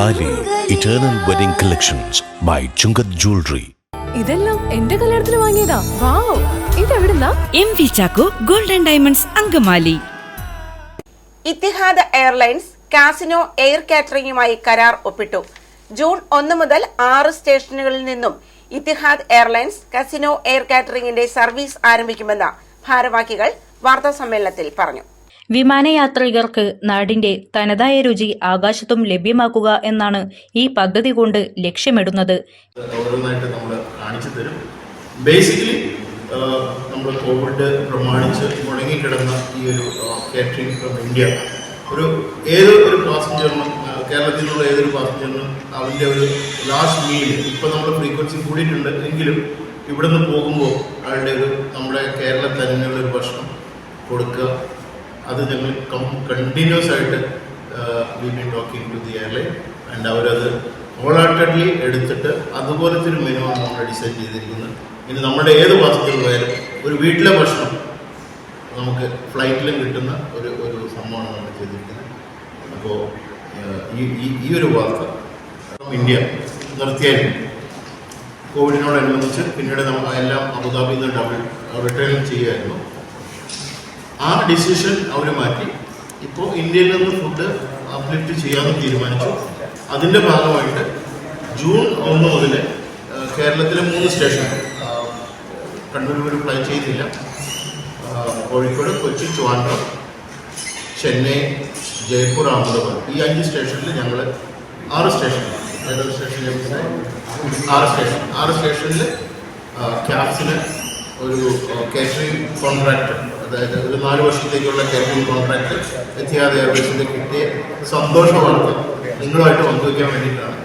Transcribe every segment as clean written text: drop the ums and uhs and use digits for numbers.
താലി eternal wedding collections by Chungath jewellery. ഇതെല്ലാം എന്റെ കല്യാണത്തിന് വാങ്ങിയതാ. വാവ്, ഇതെവിടുന്നാ? MV Chacko golden diamonds Angamaly. Etihad airlines Casino air കാറ്ററിംഗുമായി കരാർ ഒപ്പിട്ടു. ജൂൺ 1 മുതൽ 6 സ്റ്റേഷനുകളിൽ നിന്നും ഇത്തിഹാദ് എയർലൈൻസ് കാസിനോ എയർ കാറ്ററിംഗിന്റെ സർവീസ് ആരംഭിക്കുമെന്ന് ഭാരവാഹികൾ വാർത്താസമ്മേളനത്തിൽ പറഞ്ഞു. വിമാനയാത്രികർക്ക് നാടിന്റെ തനതായ രുചി ആകാശത്തും ലഭ്യമാക്കുക എന്നാണ് ഈ പദ്ധതി കൊണ്ട് ലക്ഷ്യമിടുന്നത്. ബേസിക്കലി നമ്മൾ കോവിഡ് പ്രമാണിച്ച് മുടങ്ങിക്കിടന്ന ഈ ഒരു കാറ്ററിംഗ് ഫ്രം ഇന്ത്യ ഏതൊരു പാസഞ്ചറിനും കേരളത്തിൽ നിന്നുള്ള ഏതൊരു പാസഞ്ചറിനും അവൻ്റെ ഒരു ലാസ്റ്റ് മീൽ ഇപ്പോൾ നമ്മൾ ഫ്രീക്വൻസി കൂടിയിട്ടുണ്ട് എങ്കിലും ഇവിടുന്ന് പോകുമ്പോൾ അയാളുടെ നമ്മുടെ കേരളത്തിൽ തന്നെയുള്ള ഒരു ഭക്ഷണം കൊടുക്കുക. അത് ഞങ്ങൾ കണ്ടിന്യൂസ് ആയിട്ട് we been talking to the airline and അവരത് ഹോൾഹാർട്ടഡ്ലി എടുത്തിട്ട് അതുപോലത്തെ ഒരു മെനു ആണ് നമ്മൾ ഡിസൈൻ ചെയ്തിരിക്കുന്നത്. ഇനി നമ്മുടെ ഏത് പാസഞ്ചർ പോയാലും ഒരു വീട്ടിലെ ഭക്ഷണം നമുക്ക് ഫ്ലൈറ്റിലും കിട്ടുന്ന ഒരു സംഭവമാണ് നമ്മൾ ചെയ്തിരിക്കുന്നത്. അപ്പോൾ ഈ ഒരു വാർത്ത ഇന്ത്യ നിർത്തിയായിരുന്നു. കോവിഡിനോടനുബന്ധിച്ച് പിന്നീട് നമ്മൾ എല്ലാം അബുദാബിയിൽ നിന്ന് റിട്ടേൺ ചെയ്യുമായിരുന്നു. ആ ഡിസിഷൻ അവർ മാറ്റി ഇപ്പോൾ ഇന്ത്യയിൽ നിന്ന് ഫുഡ് അപ്ലിഫ്റ്റ് ചെയ്യാമെന്ന് തീരുമാനിച്ചു. അതിൻ്റെ ഭാഗമായിട്ട് ജൂൺ 1 മുതൽ കേരളത്തിലെ 3 സ്റ്റേഷൻ, കണ്ണൂർ ഫ്ലൈ ചെയ്യുന്നില്ല, കോഴിക്കോട്, കൊച്ചി, ട്രിവാൻഡ്രം, ചെന്നൈ, ജയ്പൂർ, അഹമ്മദാബാദ്, ഈ 5 സ്റ്റേഷനിൽ ഞങ്ങൾ 6 സ്റ്റേഷൻ 6 സ്റ്റേഷനിൽ ക്യാബ്സിന് ഒരു കാറ്ററിംഗ് കോൺട്രാക്ട്, അതായത് ഒരു 4 വർഷത്തേക്കുള്ള കാറ്ററിംഗ് കോൺട്രാക്ട് എത്തിഹാദ് എയർവേസിൻ്റെ കിട്ടിയ സന്തോഷ വാർത്ത നിങ്ങളുമായിട്ട് പങ്കുവയ്ക്കാൻ വേണ്ടിയിട്ടാണ്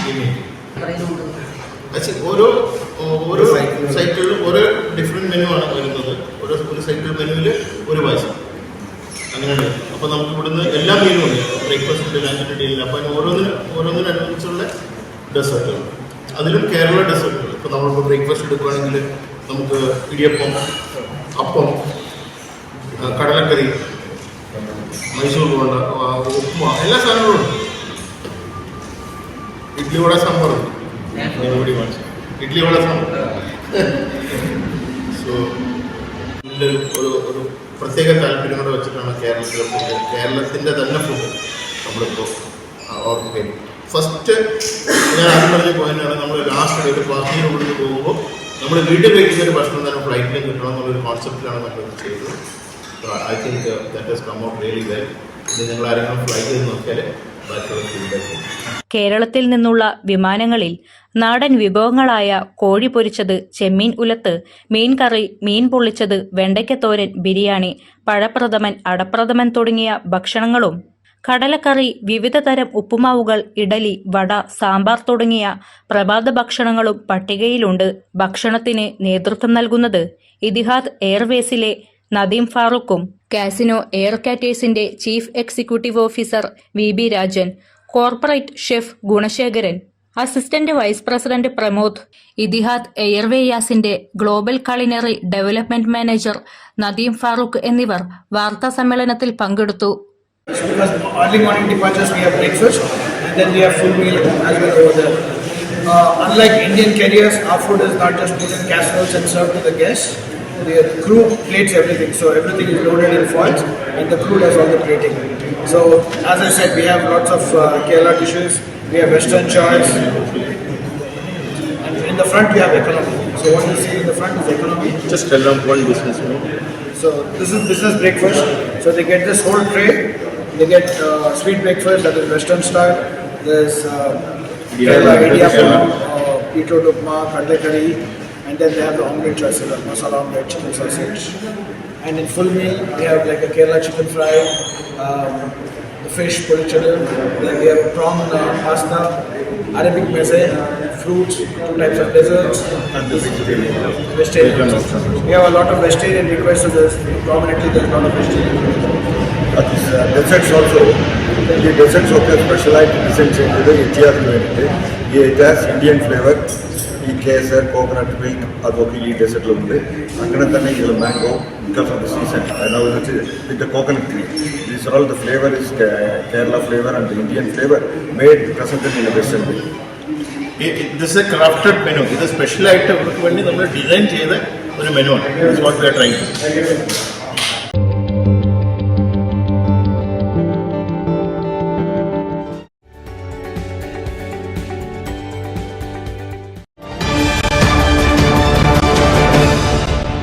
ഈ മീറ്റിംഗ്. ഓരോ സൈക്കിളിലും ഓരോ ഡിഫറെൻറ്റ് മെനു ആണ് വരുന്നത്. ഒരു സൈക്കിൾ മെനുവിൽ ഒരു വയസ്സ് അങ്ങനെയാണ്. അപ്പോൾ നമുക്ക് ഇവിടുന്ന് എല്ലാ മീനും ഉണ്ട്, ബ്രേക്ക്ഫാസ്റ്റ്, ലഞ്ചിൻ്റെ ഡീലിൽ. അപ്പോൾ അതിന് ഓരോന്നിനനുസരിച്ചുള്ള ഡെസേർട്ടുകൾ, അതിലും കേരള ഡെസേർട്ടുകൾ. ഇപ്പോൾ നമ്മളിപ്പോൾ ബ്രേക്ക്ഫാസ്റ്റ് എടുക്കുകയാണെങ്കിൽ നമുക്ക് ഇടിയപ്പം, അപ്പം, കടലക്കറി, മൈസൂർ ബോണ്ട, ഉപ്പുമ, എല്ലാ സാധനങ്ങളും ഉണ്ട്. ഇഡ്ഡലി വട സാമ്പാറുണ്ട്, ഇഡ്ഡലി വട സാമ്പാർ. സോ ഇതിൻ്റെ ഒരു പ്രത്യേക താല്പര്യങ്ങളെ വെച്ചിട്ടാണ് കേരളത്തിലെ ഫുഡ്, കേരളത്തിൻ്റെ തന്നെ ഫുഡ് നമ്മളിപ്പോൾ ഓർഡർ ചെയ്യും. ഫസ്റ്റ് ഞാൻ ആദ്യം പറഞ്ഞ പോയിന്റാണ്, നമ്മൾ ലാസ്റ്റ് ഒരു പാർട്ടിയിൽ ഇവിടുന്ന് പോകുമ്പോൾ നമ്മൾ വീട്ടിൽ വയ്ക്കുന്ന ഒരു ഭക്ഷണം തന്നെ ഫ്ലൈറ്റിലും കിട്ടണം എന്നുള്ളൊരു കോൺസെപ്റ്റിലാണ് നമ്മളിത് ചെയ്തത്. I think that has come out really well. ഇത് നിങ്ങൾ ആരെങ്കിലും ഫ്ലൈ ചെയ്ത് നോക്കിയാൽ ബാക്കിയുള്ള ഫീഡ്ബാക്ക്. കേരളത്തിൽ നിന്നുള്ള വിമാനങ്ങളിൽ നാടൻ വിഭവങ്ങളായ കോഴി പൊരിച്ചത്, ചെമ്മീൻ ഉലത്ത്, മീൻ കറി, മീൻ പൊള്ളിച്ചത്, വെണ്ടയ്ക്കത്തോരൻ, ബിരിയാണി, പഴപ്രഥമൻ, അടപ്രഥമൻ തുടങ്ങിയ ഭക്ഷണങ്ങളും, കടലക്കറി, വിവിധ തരം ഉപ്പുമാവുകൾ, ഇഡലി, വട, സാമ്പാർ തുടങ്ങിയ പ്രഭാത ഭക്ഷണങ്ങളും പട്ടികയിലുണ്ട്. ഭക്ഷണത്തിന് നേതൃത്വം നൽകുന്നത് ഇത്തിഹാദ് എയർവേസിലെ നദീം ഫാറൂഖും കാസിനോ എയർ കാറ്റേഴ്സിന്റെ chief executive officer VB Rajan, corporate chef Gunasekaran, assistant vice president Pramod, Etihad എയർവേയാസിന്റെ global culinary development manager Nadeem Farooq എന്നിവർ വാർത്താ സമ്മേളനത്തിൽ പങ്കെടുത്തു. Because early morning departures we have breakfast and then we have full meal as well over there. Unlike Indian carriers, our food is not just put in casseroles and served to the guests. The crew plates everything, so everything is loaded in foils and the crew does all the plating. So as I said, we have lots of Kerala dishes, we have Western choice, and in the front we have economy. So what you see in the front is economy. Just tell them one business menu. So this is business breakfast. So they get this whole tray. They get sweet breakfast, that is Western style. There's Kerala idiyappam, beetroot upma, kadle curry, and then they have the omelette choice, masala omelette, chicken sausage. And in full meal, we have like a Kerala chicken fry, the fish purichadu, then we have prawn pasta, Arabic meze, fruits, 2 types of desserts, and the vegetarian. We have a lot of vegetarian requests, so there's prominently there's a lot of vegetarian. Desserts also, the desserts of the specialized desserts into the Etihad community. It has Indian flavor. Kesar coconut milk അതൊക്കെ ഈ ഡെസേർട്ടിലുണ്ട്. അങ്ങനെ തന്നെ ഇതിൽ mango because of the season with coconut cream. These are all the flavor is Kerala flavor and the Indian flavor made presented in a Western way. This A crafted menu. ഇത് സ്പെഷ്യലായിട്ട് അവർക്ക് വേണ്ടി നമ്മൾ ഡിസൈൻ ചെയ്ത ഒരു menu ആണ്. This what we R trying.